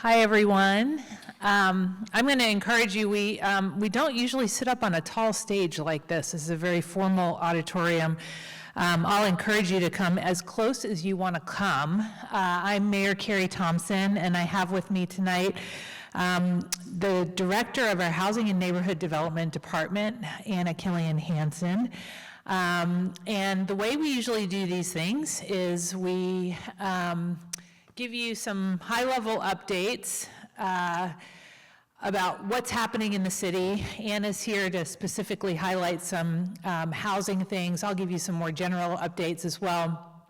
Hi, everyone. I'm going to encourage you, we don't usually sit up on a tall stage like this. This is a very formal auditorium. I'll encourage you to come as close as you want to come. I'm Mayor Carrie Thomson, and I have with me tonight the director of our Housing and Neighborhood Development Department, Anna Killian Hansen. And the way we usually do these things is we give you some high-level updates about what's happening in the city. Anna's here to specifically highlight some housing things. I'll give you some more general updates as well.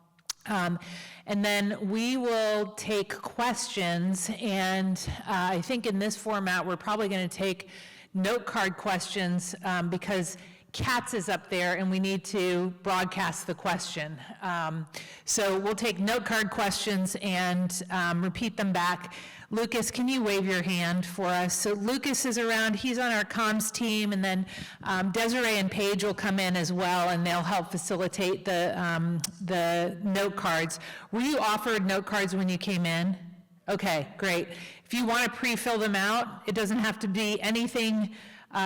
And then we will take questions, and I think in this format we're probably going to take note card questions because Katz is up there and we need to broadcast the question. So we'll take note card questions and repeat them back. Lucas, can you wave your hand for us? So Lucas is around, he's on our comms team, and then Desiree and Paige will come in as well, and they'll help facilitate the note cards. Were you offered note cards when you came in? Okay, great. If you want to pre-fill them out, it doesn't have to be anything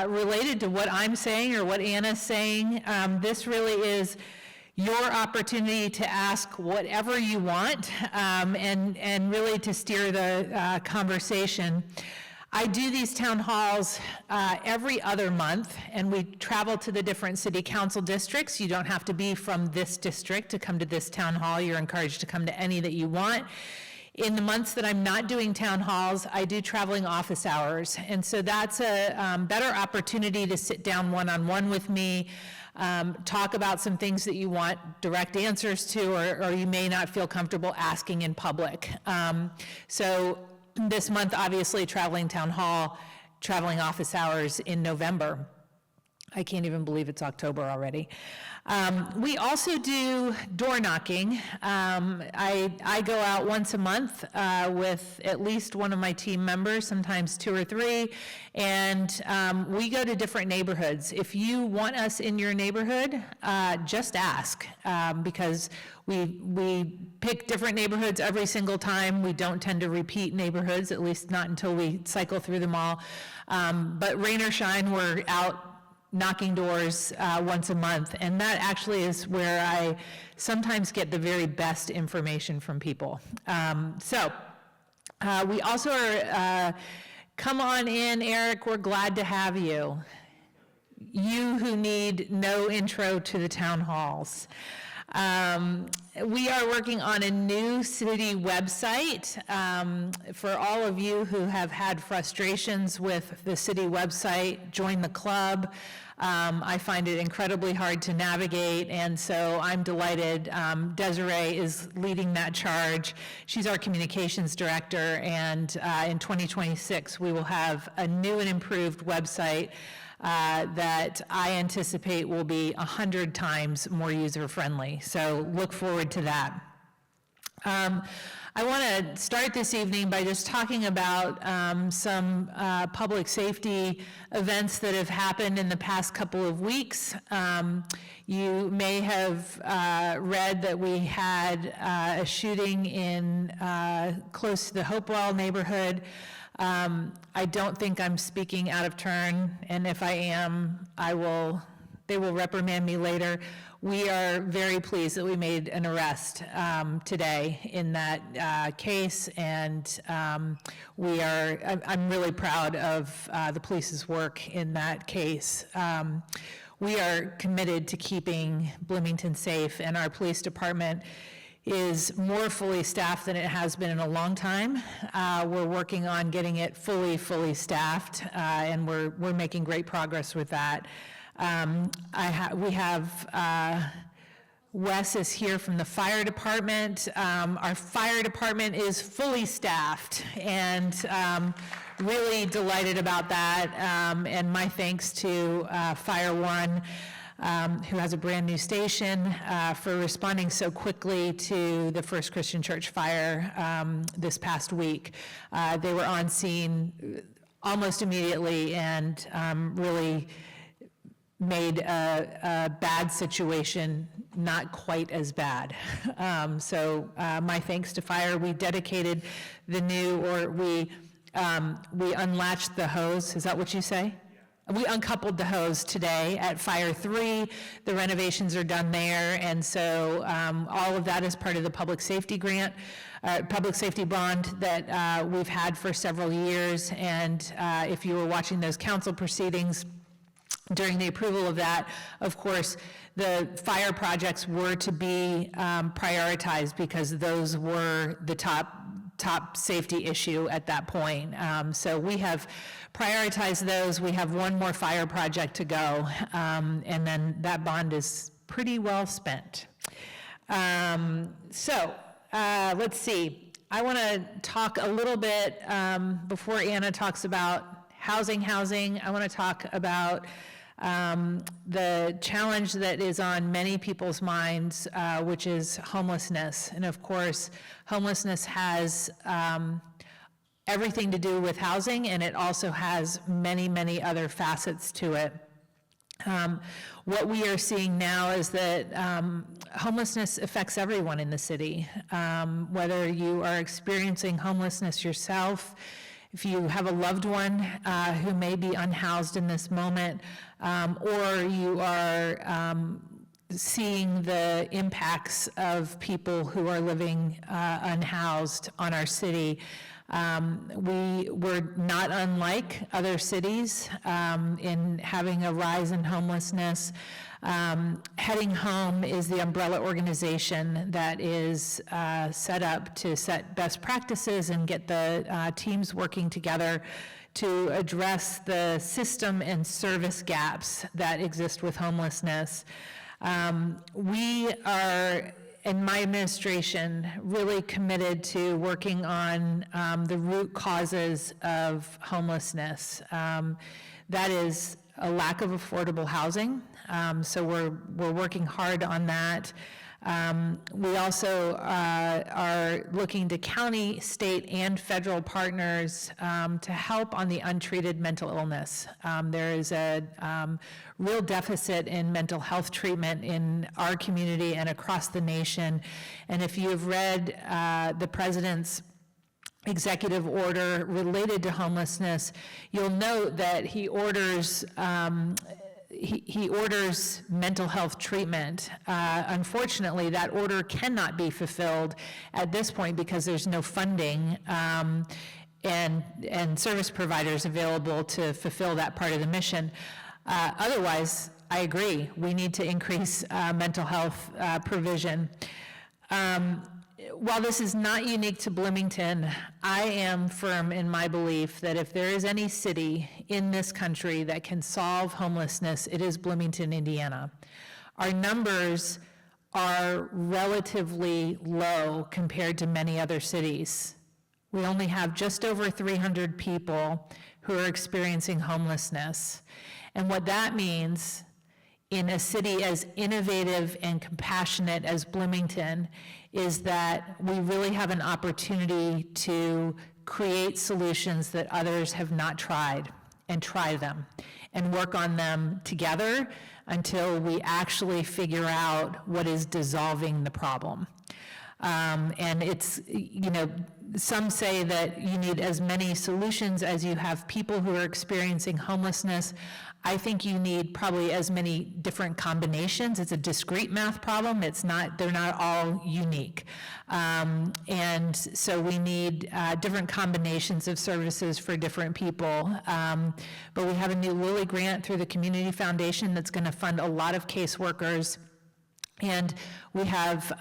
related to what I'm saying or what Anna's saying. This really is your opportunity to ask whatever you want and really to steer the conversation. I do these town halls every other month, and we travel to the different city council districts. You don't have to be from this district to come to this town hall. You're encouraged to come to any that you want. In the months that I'm not doing town halls, I do traveling office hours. And so that's a better opportunity to sit down one-on-one with me, talk about some things that you want direct answers to, or you may not feel comfortable asking in public. So this month, obviously, traveling town hall, traveling office hours in November. I can't even believe it's October already. We also do door knocking. I go out once a month with at least one of my team members, sometimes two or three, and we go to different neighborhoods. If you want us in your neighborhood, just ask, because we pick different neighborhoods every single time. We don't tend to repeat neighborhoods, at least not until we cycle through them all. But rain or shine, we're out knocking doors once a month, and that actually is where I sometimes get the very best information from people. We also are, come on in, Eric, we're glad to have you. You who need no intro to the town halls. We are working on a new city website. For all of you who have had frustrations with the city website, join the club. I find it incredibly hard to navigate, and so I'm delighted. Desiree is leading that charge. She's our communications director, and in 2026 we will have a new and improved website that I anticipate will be 100 times more user-friendly. So look forward to that. I want to start this evening by just talking about some public safety events that have happened in the past couple of weeks. You may have read that we had a shooting in close to the Hopewell neighborhood. I don't think I'm speaking out of turn, and if I am, they will reprimand me later. We are very pleased that we made an arrest today in that case, and I'm really proud of the police's work in that case. We are committed to keeping Bloomington safe, and our police department is more fully staffed than it has been in a long time. We're working on getting it fully staffed, and we're making great progress with that. We have Wes is here from the fire department. Our fire department is fully staffed, and really delighted about that. And my thanks to Fire One, who has a brand new station, for responding so quickly to the First Christian Church fire this past week. They were on scene almost immediately and really made a bad situation not quite as bad. So my thanks to fire. We dedicated the new, or we unlatched the hose. Is that what you say? Yeah. We uncoupled the hose today at Fire 3. The renovations are done there, and so all of that is part of the public safety grant, public safety bond that we've had for several years. And if you were watching those council proceedings, during the approval of that, of course, the fire projects were to be prioritized because those were the top safety issue at that point. So we have prioritized those. We have one more fire project to go, and then that bond is pretty well spent. So let's see. I want to talk a little bit, before Anna talks about housing. I want to talk about the challenge that is on many people's minds, which is homelessness. And of course, homelessness has everything to do with housing, and it also has many, many other facets to it. What we are seeing now is that homelessness affects everyone in the city, whether you are experiencing homelessness yourself, if you have a loved one who may be unhoused in this moment, or you are seeing the impacts of people who are living unhoused on our city. We were not unlike other cities in having a rise in homelessness. Heading Home is the umbrella organization that is set up to set best practices and get the teams working together to address the system and service gaps that exist with homelessness. We are, in my administration, really committed to working on the root causes of homelessness. That is a lack of affordable housing. So we're working hard on that. We also are looking to county, state, and federal partners to help on the untreated mental illness. There is a real deficit in mental health treatment in our community and across the nation. And if you have read the president's executive order related to homelessness, you'll note that he orders he orders mental health treatment. Unfortunately, that order cannot be fulfilled at this point because there's no funding and service providers available to fulfill that part of the mission. Otherwise, I agree, we need to increase mental health provision. While this is not unique to Bloomington, I am firm in my belief that if there is any city in this country that can solve homelessness, it is Bloomington, Indiana. Our numbers are relatively low compared to many other cities. We only have just over 300 people who are experiencing homelessness. And what that means in a city as innovative and compassionate as Bloomington is that we really have an opportunity to create solutions that others have not tried, and try them and work on them together until we actually figure out what is dissolving the problem. And it's, you know, some say that you need as many solutions as you have people who are experiencing homelessness. I think you need probably as many different combinations. It's a discrete math problem. It's not, they're not all unique. And so we need different combinations of services for different people. But we have a new Lilly grant through the Community Foundation that's going to fund a lot of caseworkers. And we have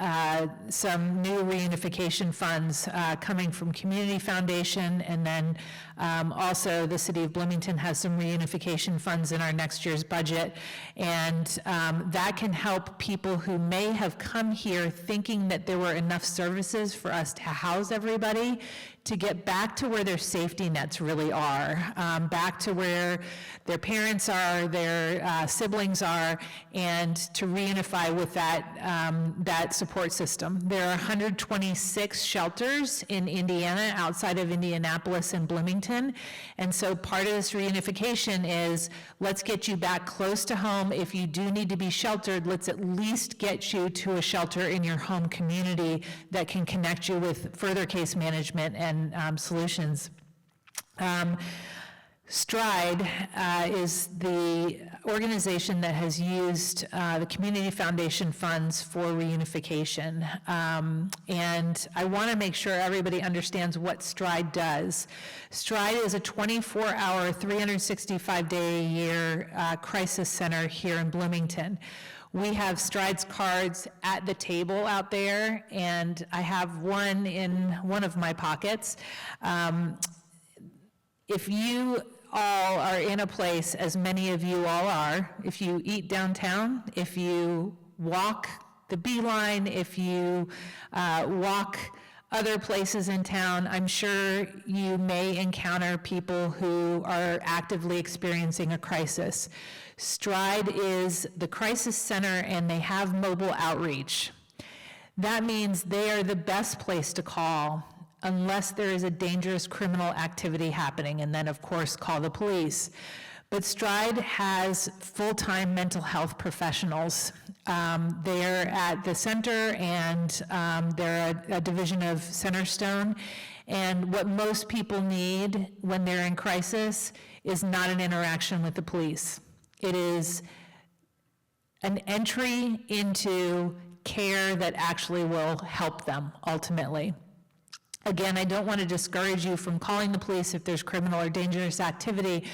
some new reunification funds coming from Community Foundation, and then also the City of Bloomington has some reunification funds in our next year's budget. And that can help people who may have come here thinking that there were enough services for us to house everybody to get back to where their safety nets really are, back to where their parents are, their siblings are, and to reunify with that that support system. There are 126 shelters in Indiana, outside of Indianapolis and Bloomington, and so part of this reunification is, let's get you back close to home. If you do need to be sheltered, let's at least get you to a shelter in your home community that can connect you with further case management and solutions. STRIDE is the organization that has used the Community Foundation funds for reunification. And I want to make sure everybody understands what STRIDE does. STRIDE is a 24-hour, 365-day-a-year crisis center here in Bloomington. We have STRIDE's cards at the table out there, and I have one in one of my pockets. If you all are in a place, as many of you all are, if you eat downtown, if you walk the Beeline, if you walk other places in town, I'm sure you may encounter people who are actively experiencing a crisis. STRIDE is the crisis center, and they have mobile outreach. That means they are the best place to call unless there is a dangerous criminal activity happening, and then of course call the police. But STRIDE has full-time mental health professionals. They're at the center, and they're a division of Centerstone. And what most people need when they're in crisis is not an interaction with the police. It is an entry into care that actually will help them ultimately. Again, I don't want to discourage you from calling the police if there's criminal or dangerous activity,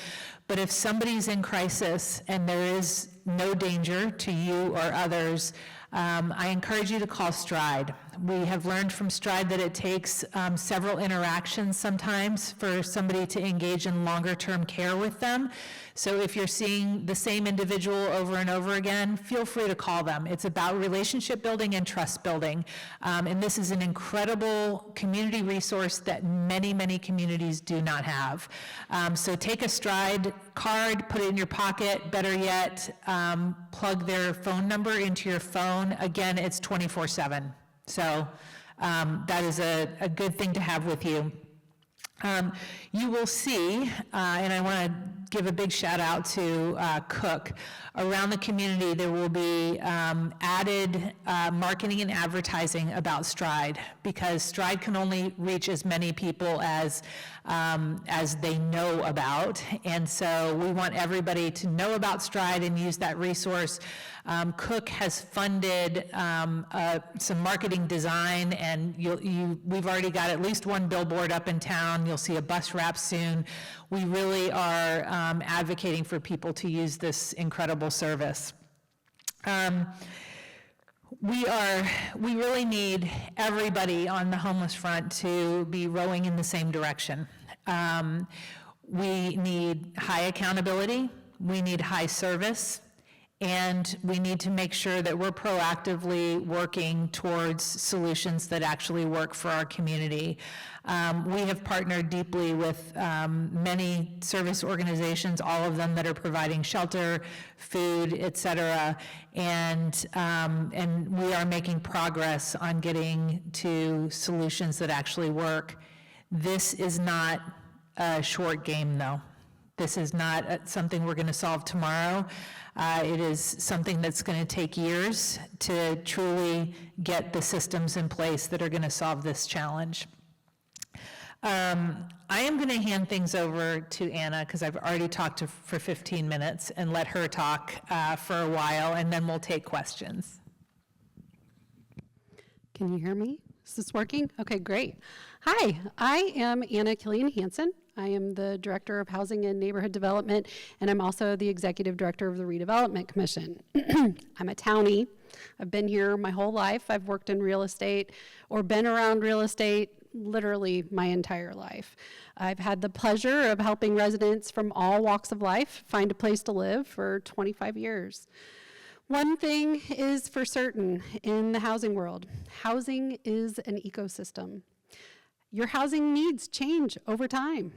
but if somebody's in crisis and there is no danger to you or others, I encourage you to call STRIDE. We have learned from STRIDE that it takes several interactions sometimes for somebody to engage in longer-term care with them. So if you're seeing the same individual over and over again, feel free to call them. It's about relationship building and trust building. And this is an incredible community resource that many, many communities do not have. So take a STRIDE card, put it in your pocket, better yet, plug their phone number into your phone. Again, it's 24/7. So that is a good thing to have with you. You will see, and I want to give a big shout out to Cook. Around the community, there will be added marketing and advertising about STRIDE, because STRIDE can only reach as many people as they know about. And so we want everybody to know about STRIDE and use that resource. Cook has funded some marketing design, and we've already got at least one billboard up in town. You'll see a bus wrap soon. We really are advocating for people to use this incredible service. We really need everybody on the homeless front to be rowing in the same direction. We need high accountability, we need high service, and we need to make sure that we're proactively working towards solutions that actually work for our community. We have partnered deeply with many service organizations, all of them that are providing shelter, food, et cetera, and we are making progress on getting to solutions that actually work. This is not a short game, though. This is not something we're going to solve tomorrow. It is something that's going to take years to truly get the systems in place that are going to solve this challenge. I am going to hand things over to Anna, because I've already talked for 15 minutes, and let her talk for a while, and then we'll take questions. Can you hear me? Is this working? Okay, great. Hi, I am Anna Killian Hansen. I am the Director of Housing and Neighborhood Development, and I'm also the Executive Director of the Redevelopment Commission. I'm a townie. I've been here my whole life. I've worked in real estate or been around real estate literally my entire life. I've had the pleasure of helping residents from all walks of life find a place to live for 25 years. One thing is for certain in the housing world: housing is an ecosystem. Your housing needs change over time.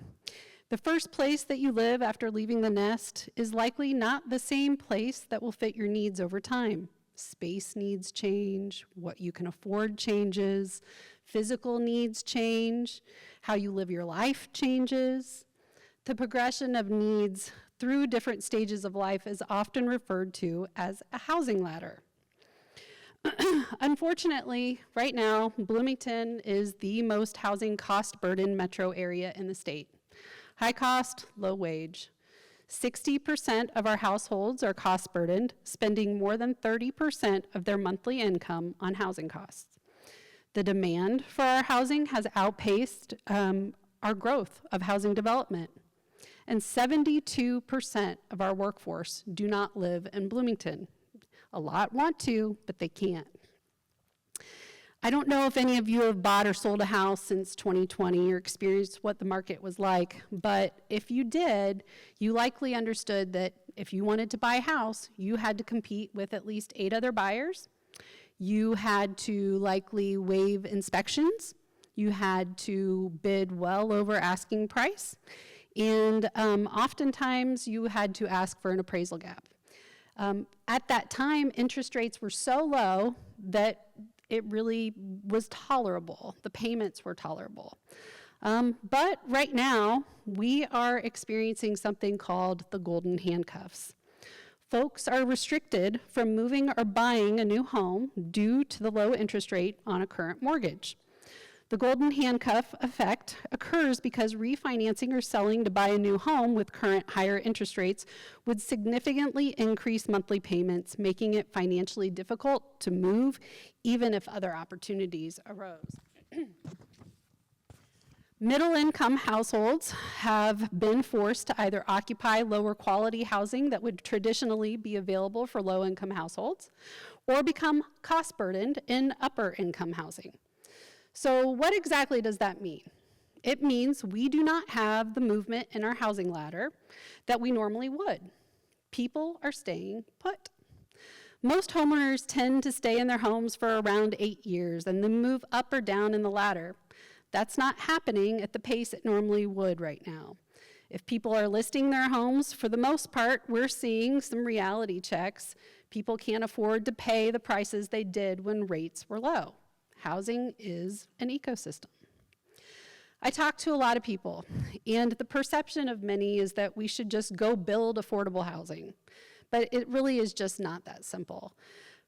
The first place that you live after leaving the nest is likely not the same place that will fit your needs over time. space needs change, what you can afford changes, physical needs change, how you live your life changes. The progression of needs through different stages of life is often referred to as a housing ladder. Unfortunately, right now, Bloomington is the most housing cost burdened metro area in the state. High cost, low wage. 60% of our households are cost burdened, spending more than 30% of their monthly income on housing costs. The demand for our housing has outpaced our growth of housing development. And 72% of our workforce do not live in Bloomington. A lot want to, but they can't. I don't know if any of you have bought or sold a house since 2020 or experienced what the market was like, but if you did, you likely understood that if you wanted to buy a house, you had to compete with at least 8 other buyers. You had to likely waive inspections. You had to bid well over asking price. And oftentimes you had to ask for an appraisal gap. At that time, interest rates were so low that it really was tolerable. The payments were tolerable. But right now, we are experiencing something called the golden handcuffs. Folks are restricted from moving or buying a new home due to the low interest rate on a current mortgage. The golden handcuff effect occurs because refinancing or selling to buy a new home with current higher interest rates would significantly increase monthly payments, making it financially difficult to move, even if other opportunities arose. Middle-income households have been forced to either occupy lower quality housing that would traditionally be available for low-income households, or become cost-burdened in upper-income housing. So what exactly does that mean? It means we do not have the movement in our housing ladder that we normally would. People are staying put. Most homeowners tend to stay in their homes for around 8 years and then move up or down in the ladder. That's not happening at the pace it normally would right now. If people are listing their homes, for the most part, we're seeing some reality checks. People can't afford to pay the prices they did when rates were low. Housing is an ecosystem. I talk to a lot of people, and the perception of many is that we should just go build affordable housing. But it really is just not that simple.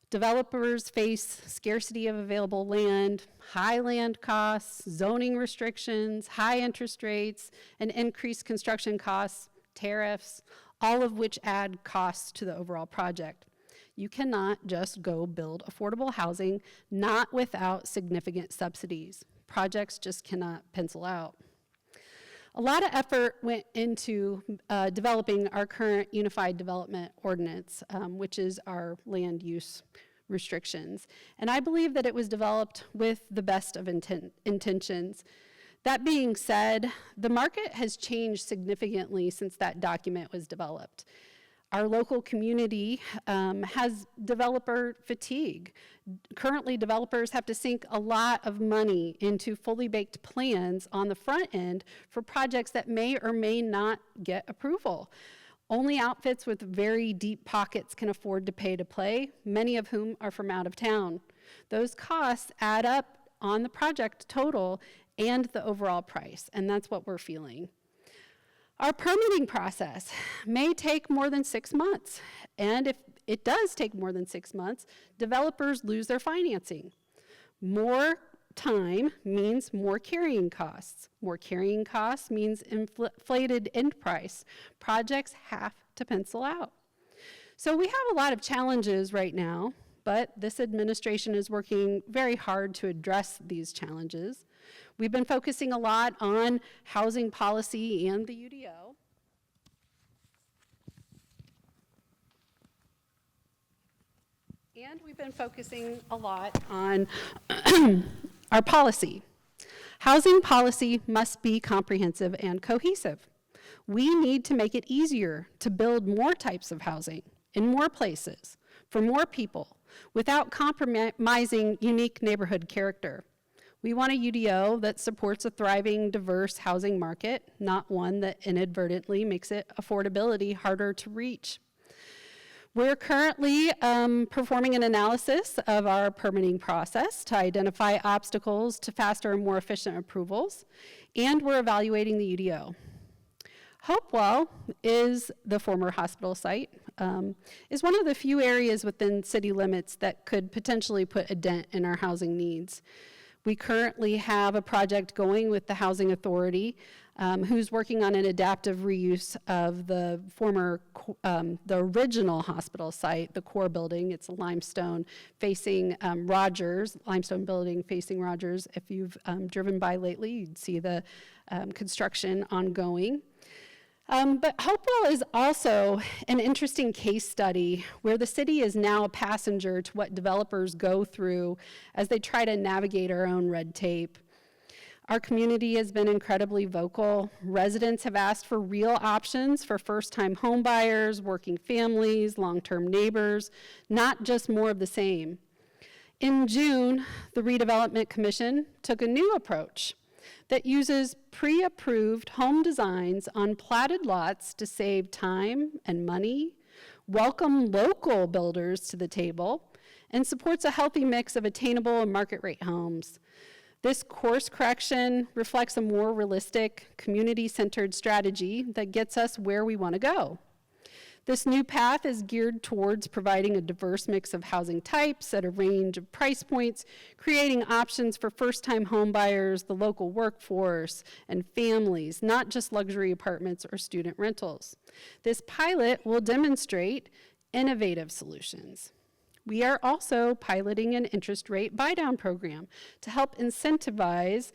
Developers face scarcity of available land, high land costs, zoning restrictions, high interest rates, and increased construction costs, tariffs, all of which add costs to the overall project. You cannot just go build affordable housing, not without significant subsidies. Projects just cannot pencil out. A lot of effort went into developing our current Unified Development Ordinance, which is our land use restrictions. And I believe that it was developed with the best of intentions. That being said, the market has changed significantly since that document was developed. Our local community has developer fatigue. Currently, developers have to sink a lot of money into fully baked plans on the front end for projects that may or may not get approval. Only outfits with very deep pockets can afford to pay to play, many of whom are from out of town. Those costs add up on the project total and the overall price, and that's what we're feeling. Our permitting process may take more than 6 months, and if it does take more than 6 months, developers lose their financing. More time means more carrying costs. More carrying costs means inflated end price. Projects have to pencil out. So we have a lot of challenges right now, but this administration is working very hard to address these challenges. We've been focusing a lot on housing policy and the UDO. And we've been focusing a lot on our policy. Housing policy must be comprehensive and cohesive. We need to make it easier to build more types of housing in more places for more people without compromising unique neighborhood character. We want a UDO that supports a thriving, diverse housing market, not one that inadvertently makes affordability harder to reach. We're currently performing an analysis of our permitting process to identify obstacles to faster and more efficient approvals, and we're evaluating the UDO. Hopewell is the former hospital site, is one of the few areas within city limits that could potentially put a dent in our housing needs. We currently have a project going with the Housing Authority, who's working on an adaptive reuse of the former, the original hospital site, the core building. It's a limestone facing Rogers, limestone building facing Rogers. If you've driven by lately, you'd see the construction ongoing. But Hopewell is also an interesting case study where the city is now a passenger to what developers go through as they try to navigate our own red tape. Our community has been incredibly vocal. Residents have asked for real options for first-time home buyers, working families, long-term neighbors, not just more of the same. In June, the Redevelopment Commission took a new approach that uses pre-approved home designs on platted lots to save time and money, welcome local builders to the table, and supports a healthy mix of attainable and market rate homes. This course correction reflects a more realistic, community-centered strategy that gets us where we want to go. This new path is geared towards providing a diverse mix of housing types at a range of price points, creating options for first-time home buyers, the local workforce, and families, not just luxury apartments or student rentals. This pilot will demonstrate innovative solutions. We are also piloting an interest rate buy-down program to help incentivize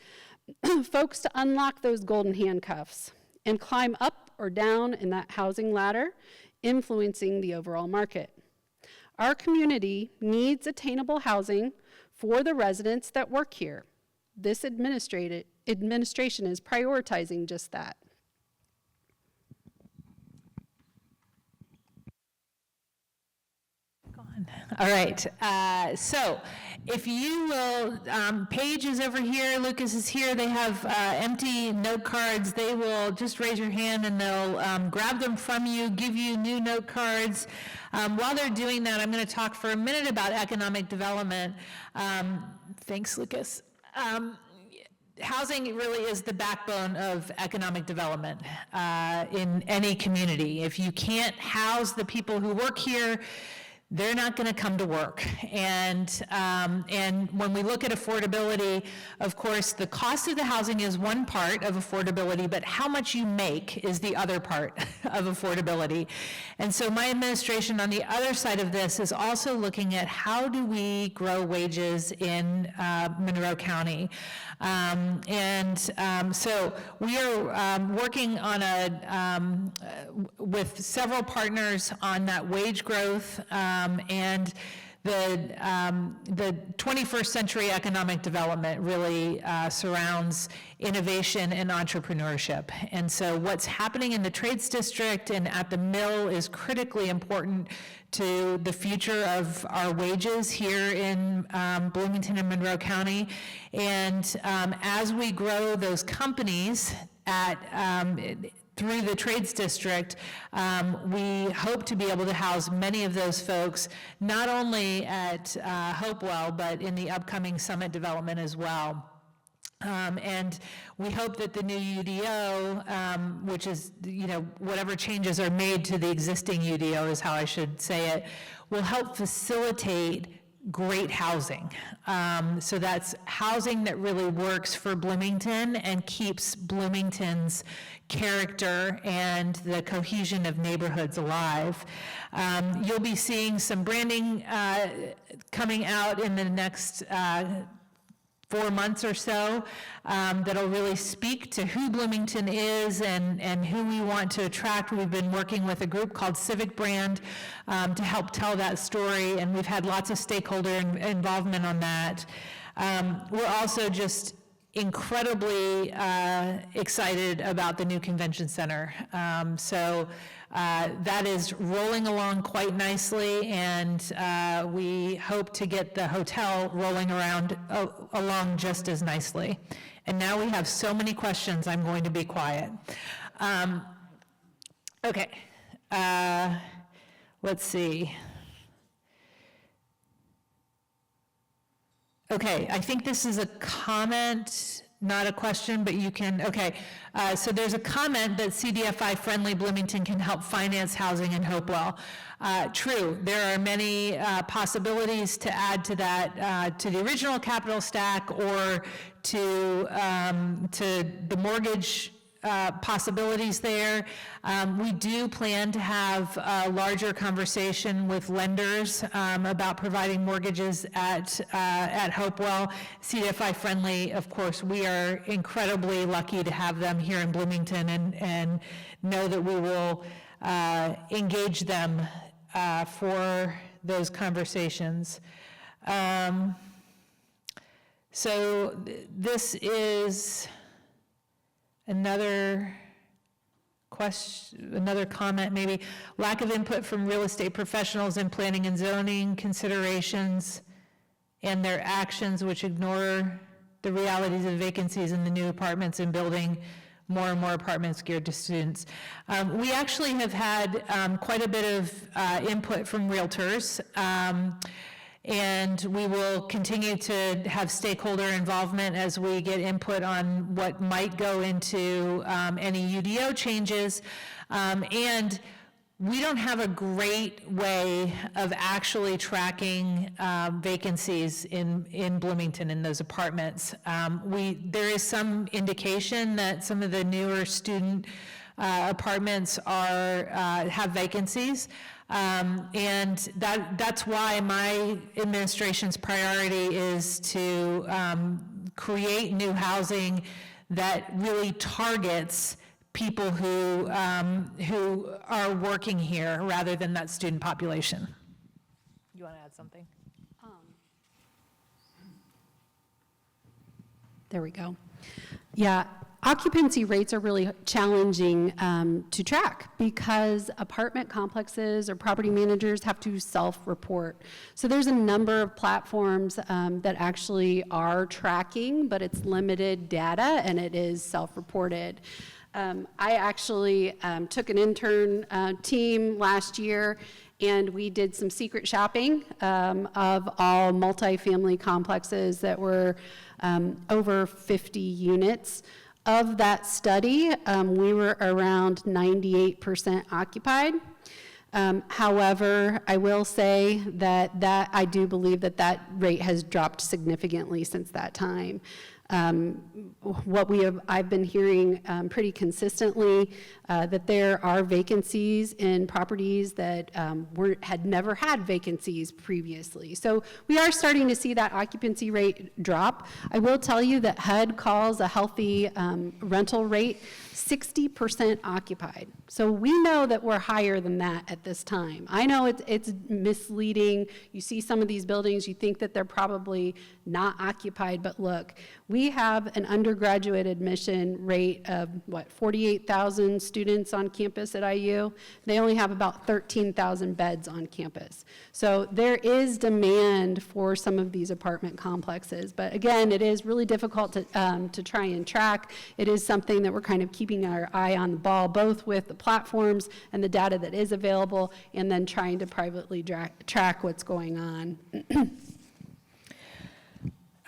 folks to unlock those golden handcuffs and climb up or down in that housing ladder, influencing the overall market. Our community needs attainable housing for the residents that work here. This administration is prioritizing just that. All right, so if you will, Paige is over here, Lucas is here, they have empty note cards. They will just raise your hand and they'll grab them from you, give you new note cards. While they're doing that, I'm going to talk for a minute about economic development. Thanks, Lucas. Housing really is the backbone of economic development in any community. If you can't house the people who work here, they're not going to come to work. And when we look at affordability, of course, the cost of the housing is one part of affordability, but how much you make is the other part of affordability. And so my administration on the other side of this is also looking at how do we grow wages in Monroe County. So we are working on with several partners on that wage growth, and the 21st century economic development really surrounds innovation and entrepreneurship. And so what's happening in the Trades District and at the mill is critically important to the future of our wages here in Bloomington and Monroe County. And as we grow those companies through the Trades District, we hope to be able to house many of those folks, not only at Hopewell, but in the upcoming Summit development as well. And we hope that the new UDO, which is, whatever changes are made to the existing UDO is how I should say it, will help facilitate great housing. So that's housing that really works for Bloomington and keeps Bloomington's character and the cohesion of neighborhoods alive. You'll be seeing some branding coming out in the next 4 months or so that'll really speak to who Bloomington is and who we want to attract. We've been working with a group called Civic Brand to help tell that story, and we've had lots of stakeholder involvement on that. We're also just incredibly excited about the new convention center. That is rolling along quite nicely, and we hope to get the hotel rolling along just as nicely. And now we have so many questions, I'm going to be quiet. Okay. let's see. Okay, I think this is a comment, not a question, but you can, okay. So there's a comment that CDFI-friendly Bloomington can help finance housing in Hopewell. True, there are many possibilities to add to that, to the original capital stack or to the mortgage possibilities there. We do plan to have a larger conversation with lenders about providing mortgages at Hopewell. CDFI friendly, of course, we are incredibly lucky to have them here in Bloomington and know that we will engage them for those conversations. So this is another question, another comment maybe. Lack of input from real estate professionals in planning and zoning considerations and their actions which ignore the realities of vacancies in the new apartments and building more and more apartments geared to students. We actually have had quite a bit of input from realtors. And we will continue to have stakeholder involvement as we get input on what might go into any UDO changes. And we don't have a great way of actually tracking vacancies in Bloomington in those apartments. There is some indication that some of the newer student apartments have vacancies. And that's why my administration's priority is to create new housing that really targets people who are working here rather than that student population. You want to add something? There we go. Yeah. Occupancy rates are really challenging to track because apartment complexes or property managers have to self-report. So there's a number of platforms that actually are tracking, but it's limited data and it is self-reported. I actually took an intern team last year and we did some secret shopping of all multifamily complexes that were over 50 units. Of that study, we were around 98% occupied. However, I will say that I do believe that rate has dropped significantly since that time. I've been hearing pretty consistently that there are vacancies in properties that had never had vacancies previously. So we are starting to see that occupancy rate drop. I will tell you that HUD calls a healthy rental rate 60% occupied. So we know that we're higher than that at this time. I know it's misleading. You see some of these buildings, you think that they're probably not occupied, but look, we have an undergraduate admission rate of, 48,000 students on campus at IU. They only have about 13,000 beds on campus. So there is demand for some of these apartment complexes, but again, it is really difficult to try and track. It is something that we're kind of keeping our eye on the ball, both with the platforms and the data that is available, and then trying to privately track what's going on.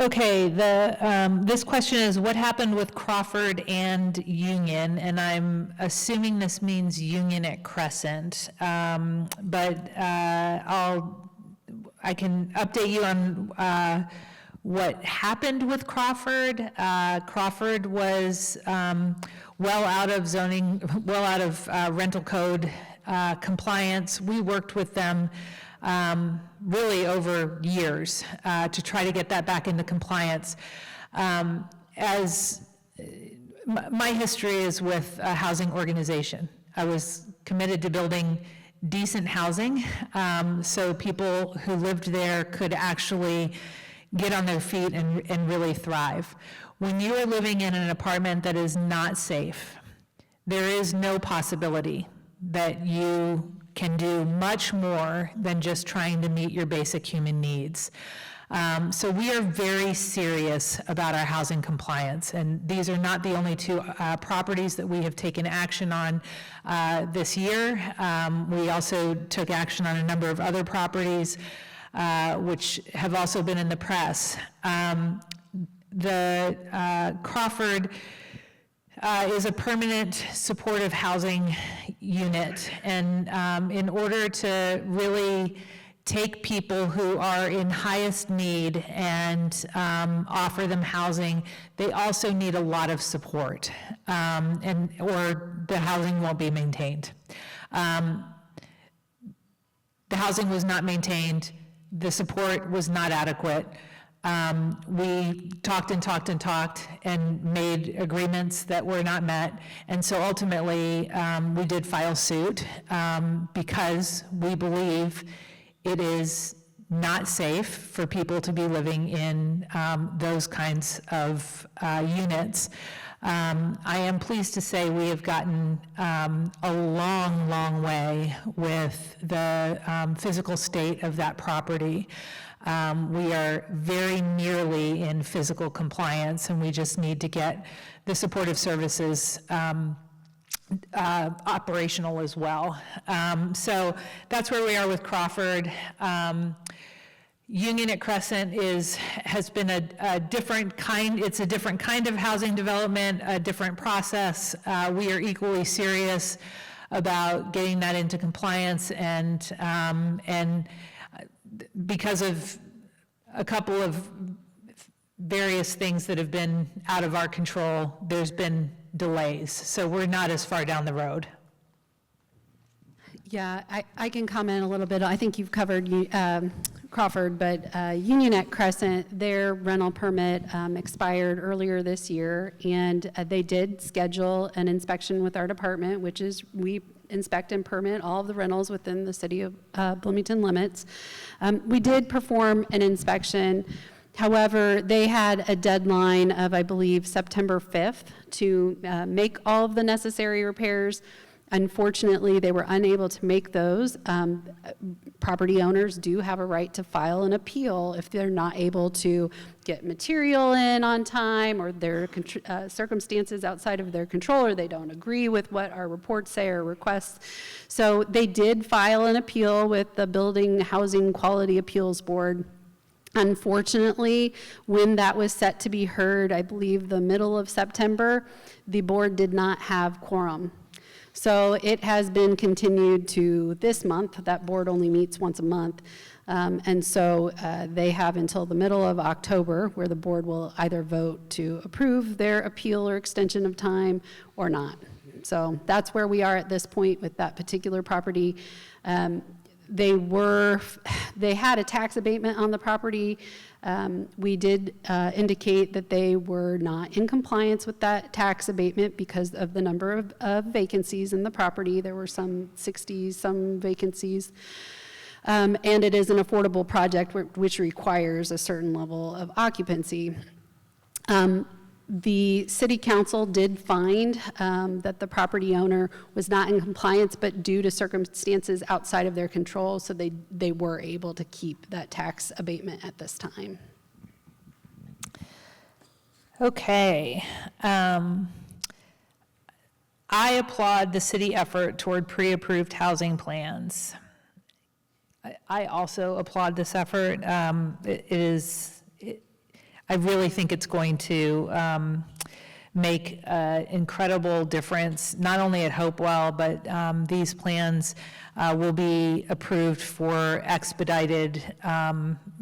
Okay, this question is, what happened with Crawford and Union? And I'm assuming this means Union at Crescent, but I can update you on what happened with Crawford. Crawford was well out of rental code compliance. We worked with them really over years to try to get that back into compliance. As my history is with a housing organization, I was committed to building decent housing so people who lived there could actually get on their feet and really thrive. When you are living in an apartment that is not safe, there is no possibility that you can do much more than just trying to meet your basic human needs. So we are very serious about our housing compliance, and these are not the only two properties that we have taken action on this year. We also took action on a number of other properties, which have also been in the press. The Crawford is a permanent supportive housing unit, and in order to really take people who are in highest need and offer them housing, they also need a lot of support, or the housing won't be maintained. The housing was not maintained, the support was not adequate. We talked and talked and talked and made agreements that were not met, and so ultimately we did file suit because we believe it is not safe for people to be living in those kinds of units. I am pleased to say we have gotten a long, long way with the physical state of that property. We are very nearly in physical compliance, and we just need to get the supportive services operational as well. So that's where we are with Crawford. Union at Crescent has been a different kind, it's a different kind of housing development, a different process. We are equally serious about getting that into compliance, and because of a couple of various things that have been out of our control, there's been delays, so we're not as far down the road. Yeah, I can comment a little bit. I think you've covered Crawford, but Union at Crescent, their rental permit expired earlier this year, and they did schedule an inspection with our department, which is we inspect and permit all of the rentals within the city of Bloomington limits. We did perform an inspection. However, they had a deadline of, I believe, September 5th to make all of the necessary repairs. Unfortunately, they were unable to make those. Property owners do have a right to file an appeal if they're not able to get material in on time, or their circumstances outside of their control, or they don't agree with what our reports say or requests. So they did file an appeal with the Building Housing Quality Appeals Board. Unfortunately, when that was set to be heard, I believe the middle of September, the board did not have quorum. So it has been continued to this month. That board only meets once a month. And so they have until the middle of October, where the board will either vote to approve their appeal or extension of time or not. So that's where we are at this point with that particular property. They had a tax abatement on the property. We did indicate that they were not in compliance with that tax abatement because of the number of vacancies in the property. There were some 60-some vacancies. And it is an affordable project which requires a certain level of occupancy. The city council did find that the property owner was not in compliance, but due to circumstances outside of their control, so they were able to keep that tax abatement at this time. Okay. I applaud the city effort toward pre-approved housing plans. I also applaud this effort. I really think it's going to make an incredible difference, not only at Hopewell, but these plans will be approved for expedited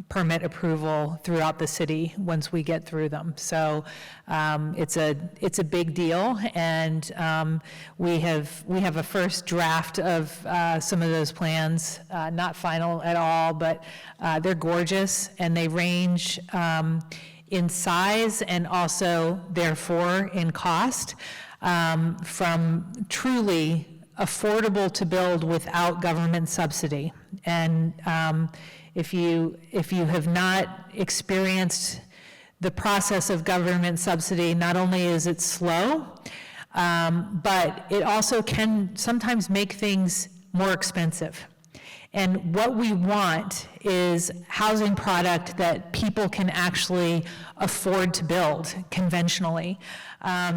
permit approval throughout the city once we get through them. So it's a big deal, and we have a first draft of some of those plans, not final at all, but they're gorgeous, and they range in size and also, therefore, in cost, from truly affordable to build without government subsidy. And if you have not experienced the process of government subsidy, not only is it slow, but it also can sometimes make things more expensive. And what we want is housing product that people can actually afford to build conventionally.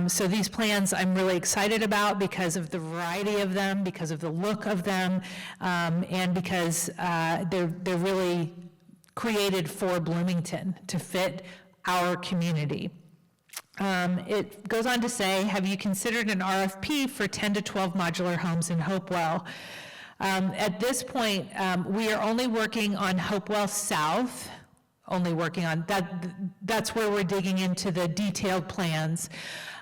So these plans I'm really excited about because of the variety of them, because of the look of them, and because they're really created for Bloomington to fit our community. It goes on to say, have you considered an RFP for 10 to 12 modular homes in Hopewell? At this point, we are only working on Hopewell South, only working on that. That's where we're digging into the detailed plans.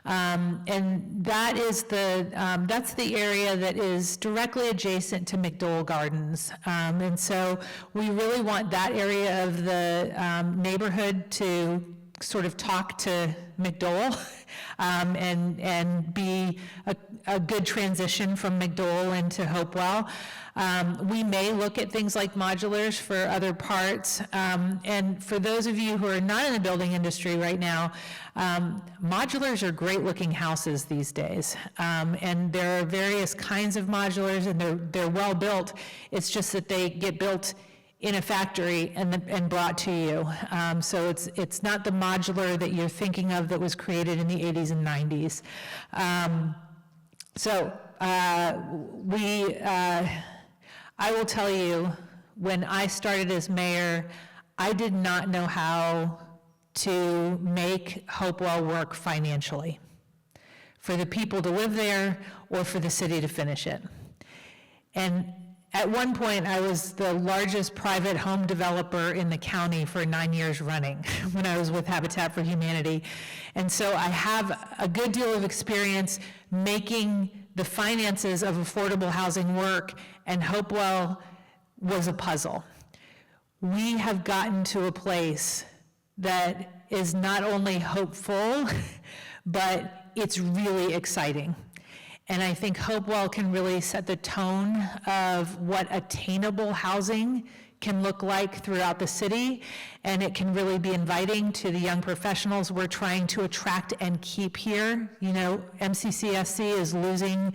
And that is that's the area that is directly adjacent to McDowell Gardens. And so we really want that area of the neighborhood to sort of talk to McDowell and be a good transition from McDowell into Hopewell. We may look at things like modulars for other parts. And for those of you who are not in the building industry right now, modulars are great looking houses these days. And there are various kinds of modulars, and they're well built. It's just that they get built in a factory and brought to you. So it's not the modular that you're thinking of that was created in the 80s and 90s. I will tell you, when I started as mayor, I did not know how to make Hopewell work financially for the people to live there or for the city to finish it. And at one point, I was the largest private home developer in the county for 9 years running when I was with Habitat for Humanity. And so I have a good deal of experience making the finances of affordable housing work, and Hopewell was a puzzle. We have gotten to a place that is not only hopeful, but it's really exciting. And I think Hopewell can really set the tone of what attainable housing can look like throughout the city, and it can really be inviting to the young professionals we're trying to attract and keep here. You know, MCCSC is losing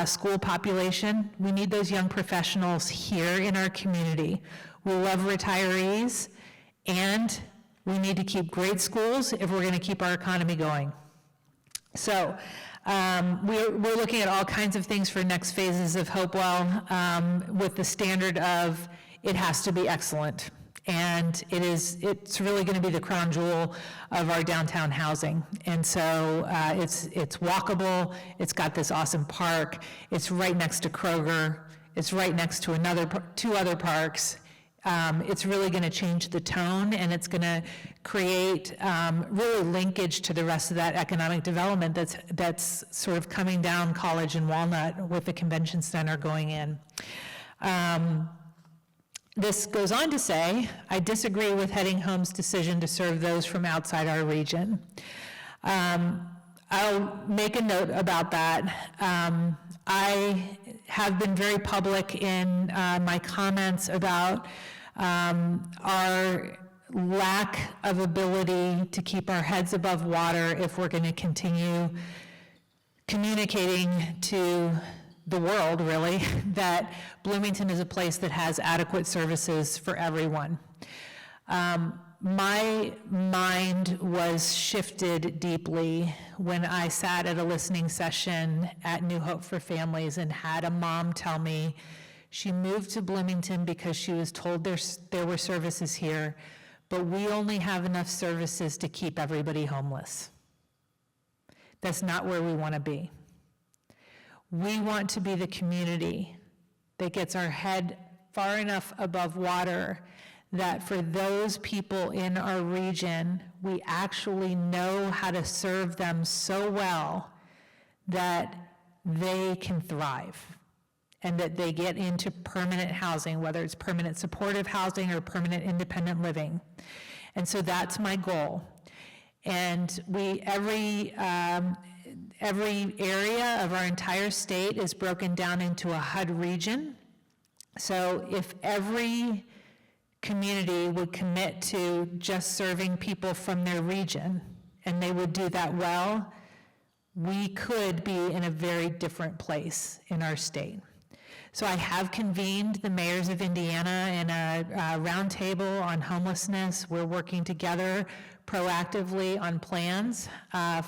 school population. We need those young professionals here in our community. We love retirees, and we need to keep great schools if we're going to keep our economy going. So we're looking at all kinds of things for next phases of Hopewell with the standard of it has to be excellent. And it's really going to be the crown jewel of our downtown housing. And so it's walkable, it's got this awesome park, it's right next to Kroger, it's right next to two other parks. It's really going to change the tone, and it's going to create really linkage to the rest of that economic development that's sort of coming down College and Walnut with the convention center going in. This goes on to say, I disagree with Heading Home's decision to serve those from outside our region. I'll make a note about that. I have been very public in my comments about our lack of ability to keep our heads above water if we're going to continue communicating to the world, really, that Bloomington is a place that has adequate services for everyone. My mind was shifted deeply when I sat at a listening session at New Hope for Families and had a mom tell me she moved to Bloomington because she was told there were services here, but we only have enough services to keep everybody homeless. That's not where we want to be. We want to be the community that gets our head far enough above water that for those people in our region, we actually know how to serve them so well that they can thrive and that they get into permanent housing, whether it's permanent supportive housing or permanent independent living. And so that's my goal. And every area of our entire state is broken down into a HUD region. So if every community would commit to just serving people from their region, and they would do that well, we could be in a very different place in our state. So I have convened the mayors of Indiana in a roundtable on homelessness. We're working together proactively on plans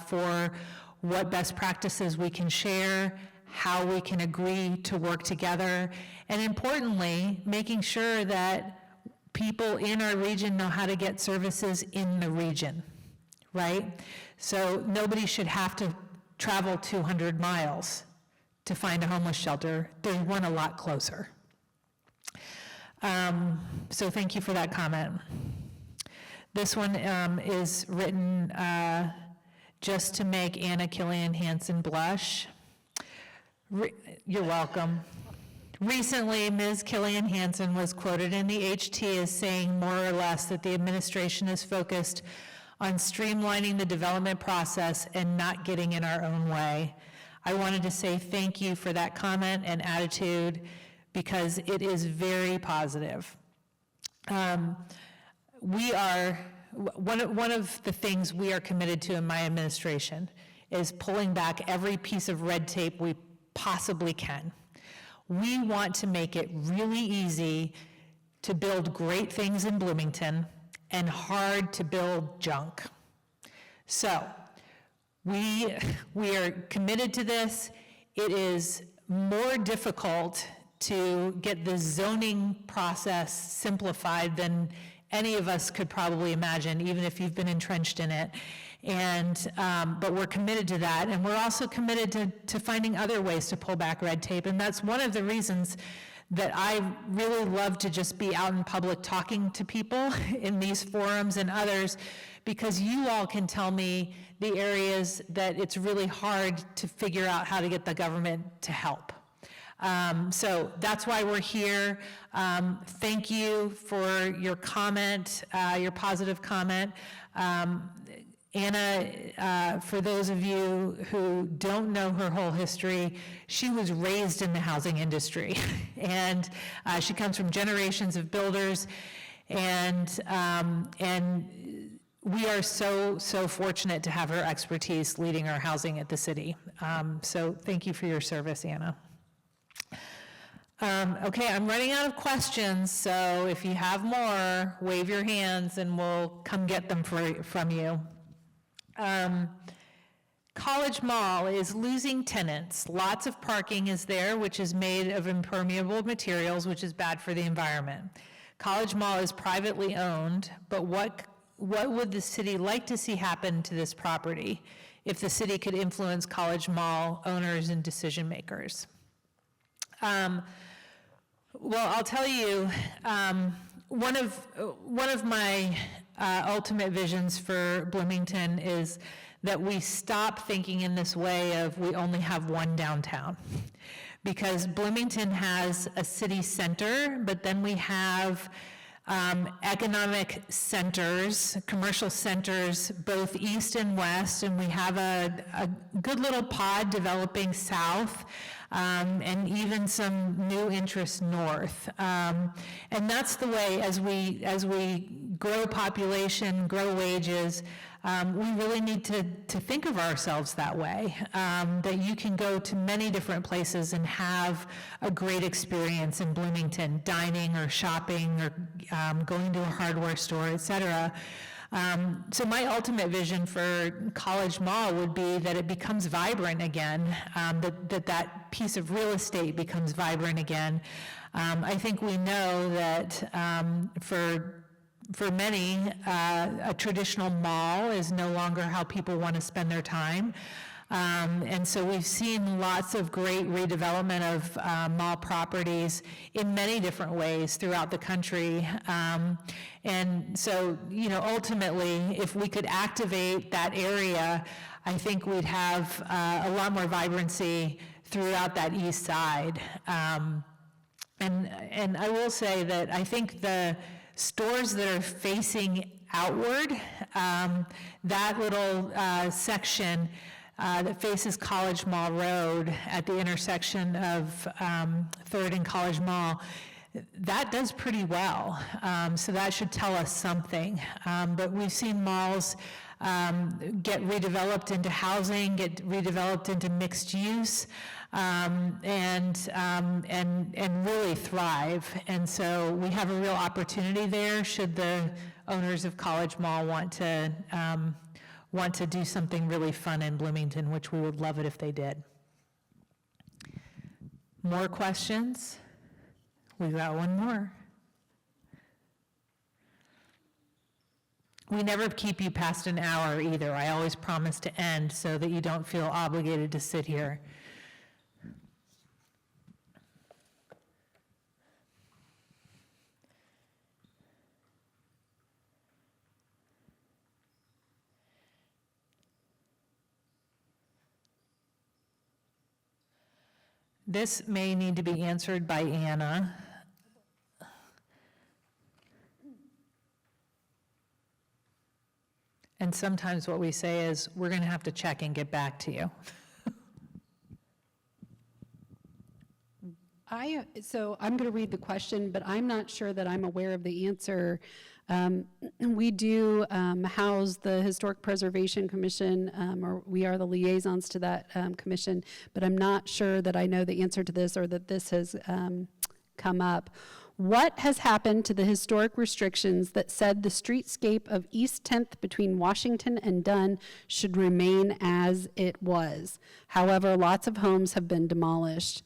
for what best practices we can share, how we can agree to work together, and importantly, making sure that people in our region know how to get services in the region, right? So nobody should have to travel 200 miles to find a homeless shelter. There's one a lot closer. So thank you for that comment. This one is written just to make Anna Killian Hansen blush. You're welcome. Recently, Ms. Killian Hansen was quoted in the HT as saying more or less that the administration is focused on streamlining the development process and not getting in our own way. I wanted to say thank you for that comment and attitude because it is very positive. We are, one of the things we are committed to in my administration is pulling back every piece of red tape we possibly can. We want to make it really easy to build great things in Bloomington and hard to build junk. So we are committed to this. It is more difficult to get the zoning process simplified than any of us could probably imagine, even if you've been entrenched in it. And, but we're committed to that, and we're also committed to finding other ways to pull back red tape, and that's one of the reasons that I really love to just be out in public talking to people in these forums and others, because you all can tell me the areas that it's really hard to figure out how to get the government to help. So that's why we're here. Thank you for your comment, your positive comment. Anna, for those of you who don't know her whole history, she was raised in the housing industry, and she comes from generations of builders, and we are so fortunate to have her expertise leading our housing at the city. So thank you for your service, Anna. Okay, I'm running out of questions, so if you have more, wave your hands and we'll come get them from you. College Mall is losing tenants. Lots of parking is there, which is made of impermeable materials, which is bad for the environment. College Mall is privately owned, but what would the city like to see happen to this property if the city could influence College Mall owners and decision makers? Well, I'll tell you, one of my ultimate visions for Bloomington is that we stop thinking in this way of we only have one downtown. Because Bloomington has a city center, but then we have economic centers, commercial centers, both east and west, and we have a good little pod developing south, and even some new interests north. And that's the way, as we grow population, grow wages, we really need to think of ourselves that way, that you can go to many different places and have a great experience in Bloomington, dining or shopping or going to a hardware store, et cetera. So my ultimate vision for College Mall would be that it becomes vibrant again, that piece of real estate becomes vibrant again. I think we know that for many, a traditional mall is no longer how people want to spend their time. And so we've seen lots of great redevelopment of mall properties in many different ways throughout the country. And so, you know, ultimately, if we could activate that area, I think we'd have a lot more vibrancy throughout that east side. And I will say that I think the stores that are facing outward, that little section that faces College Mall Road at the intersection of 3rd and College Mall, that does pretty well. So that should tell us something. But we've seen malls get redeveloped into housing, get redeveloped into mixed use, and really thrive. And so we have a real opportunity there should the owners of College Mall want to do something really fun in Bloomington, which we would love it if they did. More questions? We've got one more. We never keep you past an hour either. I always promise to end so that you don't feel obligated to sit here. This may need to be answered by Anna. And sometimes what we say is, we're going to have to check and get back to you. So I'm going to read the question, but I'm not sure that I'm aware of the answer. We do house the Historic Preservation Commission, or we are the liaisons to that commission, but I'm not sure that I know the answer to this or that this has come up. What has happened to the historic restrictions that said the streetscape of East 10th between Washington and Dunn should remain as it was? However, lots of homes have been demolished.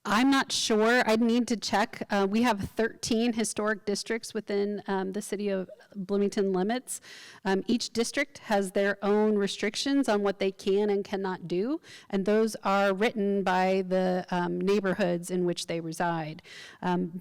I'm not sure. I'd need to check. We have 13 historic districts within the city of Bloomington limits. Each district has their own restrictions on what they can and cannot do, and those are written by the neighborhoods in which they reside.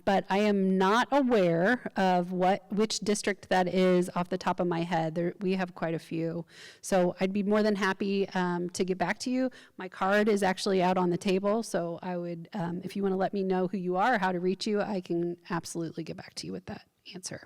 But I am not aware of which district that is off the top of my head. We have quite a few. So I'd be more than happy to get back to you. My card is actually out on the table, so I would, if you want to let me know who you are, how to reach you, I can absolutely get back to you with that answer.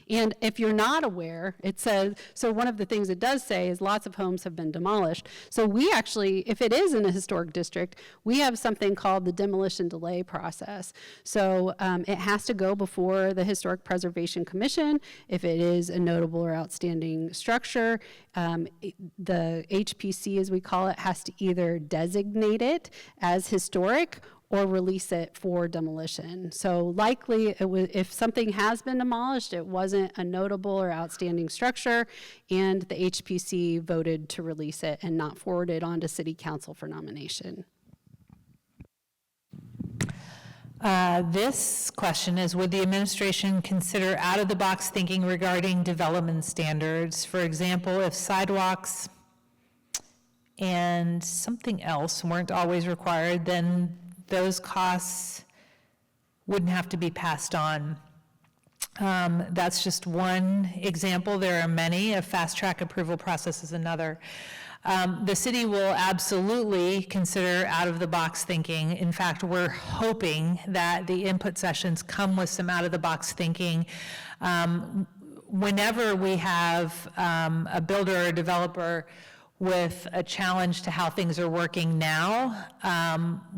And if you're not aware, it says, so one of the things it does say is lots of homes have been demolished. So we actually, if it is in a historic district, we have something called the demolition delay process. So it has to go before the Historic Preservation Commission. If it is a notable or outstanding structure, the HPC, as we call it, has to either designate it as historic or release it for demolition. So likely, if something has been demolished, it wasn't a notable or outstanding structure, and the HPC voted to release it and not forward it on to City Council for nomination. This question is, would the administration consider out-of-the-box thinking regarding development standards? For example, if sidewalks and something else weren't always required, then those costs wouldn't have to be passed on. That's just one example. There are many. A fast-track approval process is another. The city will absolutely consider out-of-the-box thinking. In fact, we're hoping that the input sessions come with some out-of-the-box thinking. Whenever we have a builder or a developer with a challenge to how things are working now,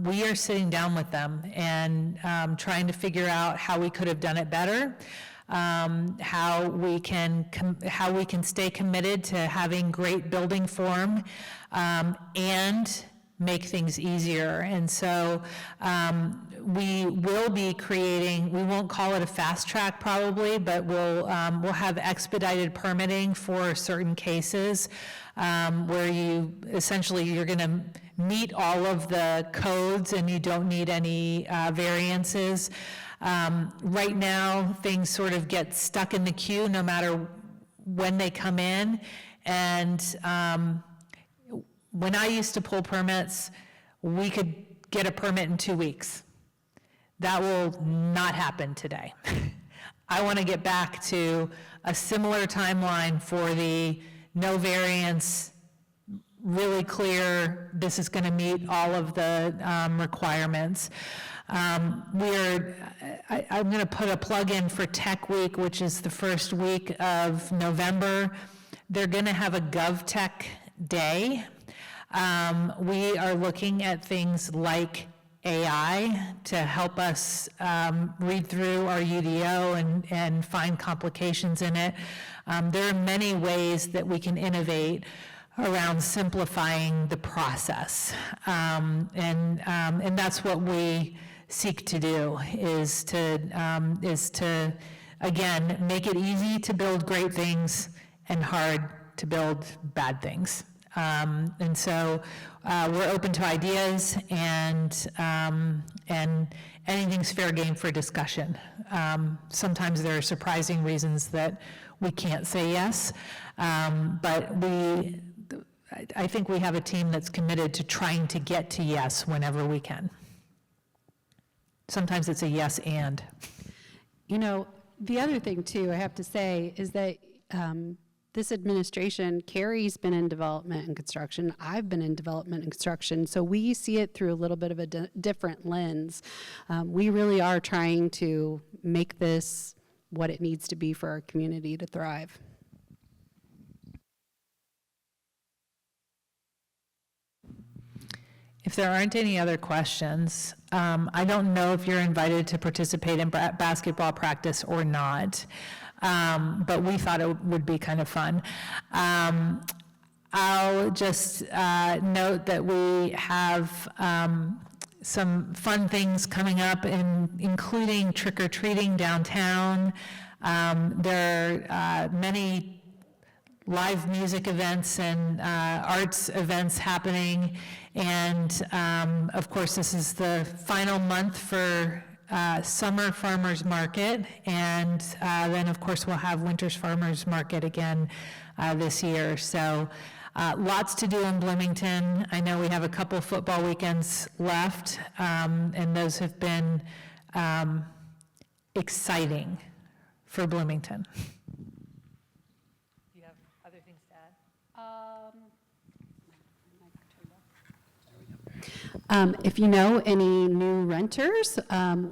we are sitting down with them and trying to figure out how we could have done it better, how we can stay committed to having great building form and make things easier. And so we will be creating, we won't call it a fast track probably, but we'll have expedited permitting for certain cases where you're going to meet all of the codes and you don't need any variances. Right now, things sort of get stuck in the queue no matter when they come in. And when I used to pull permits, we could get a permit in 2 weeks. That will not happen today. I want to get back to a similar timeline for the no variance, really clear, this is going to meet all of the requirements. I'm going to put a plug in for Tech Week, which is the first week of November. They're going to have a GovTech Day. We are looking at things like AI to help us read through our UDO and find complications in it. There are many ways that we can innovate around simplifying the process. And that's what we seek to do, is to again, make it easy to build great things and hard to build bad things. And so we're open to ideas, and anything's fair game for discussion. Sometimes there are surprising reasons that we can't say yes, but I think we have a team that's committed to trying to get to yes whenever we can. Sometimes it's a yes and. You know, the other thing too, I have to say, is that this administration, Carrie's been in development and construction, I've been in development and construction, so we see it through a little bit of a different lens. We really are trying to make this what it needs to be for our community to thrive. If there aren't any other questions, I don't know if you're invited to participate in basketball practice or not, but we thought it would be kind of fun. I'll just note that we have some fun things coming up, including trick-or-treating downtown. There are many live music events and arts events happening. And of course, this is the final month for Summer Farmers Market. And then of course, we'll have Winter's Farmers Market again this year. So lots to do in Bloomington. I know we have a couple football weekends left, and those have been exciting for Bloomington. If you know any new renters,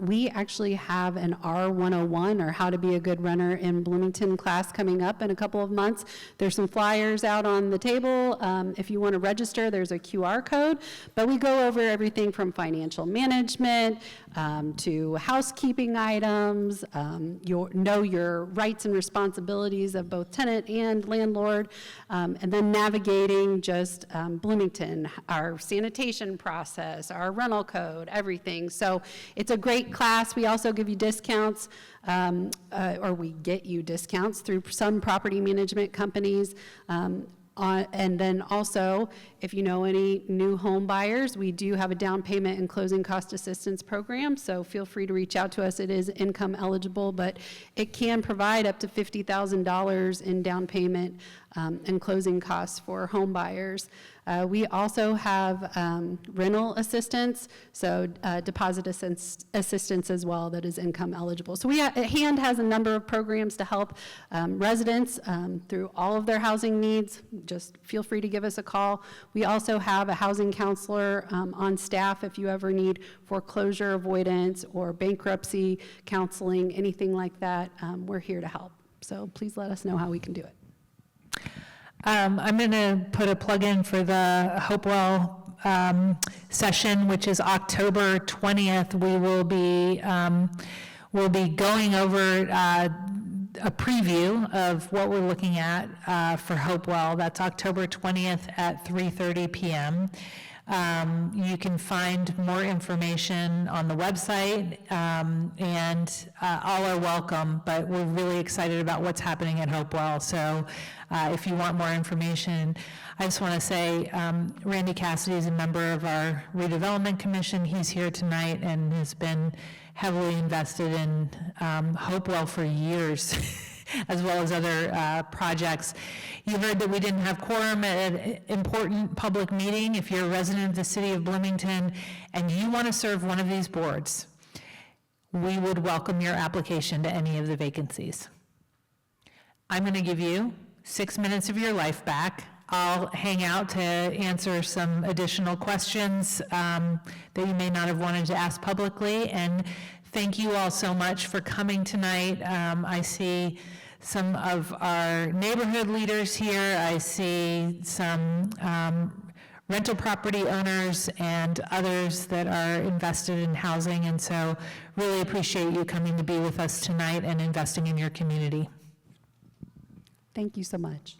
we actually have an R101, or How to Be a Good Renter in Bloomington class coming up in a couple of months. There's some flyers out on the table. If you want to register, there's a QR code, but we go over everything from financial management to housekeeping items, know your rights and responsibilities of both tenant and landlord, and then navigating just Bloomington, our sanitation process, our rental code, everything. So it's a great class. We also give you discounts, or we get you discounts through some property management companies. And then also, if you know any new home buyers, we do have a down payment and closing cost assistance program, so feel free to reach out to us. It is income eligible, but it can provide up to $50,000 in down payment and closing costs for home buyers. We also have rental assistance, so deposit assistance as well, that is income eligible. So HAND has a number of programs to help residents through all of their housing needs. Just feel free to give us a call. We also have a housing counselor on staff if you ever need foreclosure avoidance or bankruptcy counseling, anything like that. We're here to help. So please let us know how we can do it. I'm going to put a plug in for the Hopewell session, which is October 20th. We'll be going over a preview of what we're looking at for Hopewell. That's October 20th at 3:30 p.m. You can find more information on the website, and all are welcome, but we're really excited about what's happening at Hopewell. So if you want more information, I just want to say Randy Cassidy is a member of our redevelopment commission. He's here tonight and has been heavily invested in Hopewell for years. As well as other projects. You heard that we didn't have quorum at an important public meeting. If you're a resident of the city of Bloomington and you want to serve one of these boards, we would welcome your application to any of the vacancies. I'm going to give you 6 minutes of your life back. I'll hang out to answer some additional questions that you may not have wanted to ask publicly, and thank you all so much for coming tonight. I see some of our neighborhood leaders here. I see some rental property owners and others that are invested in housing. And so really appreciate you coming to be with us tonight and investing in your community. Thank you so much.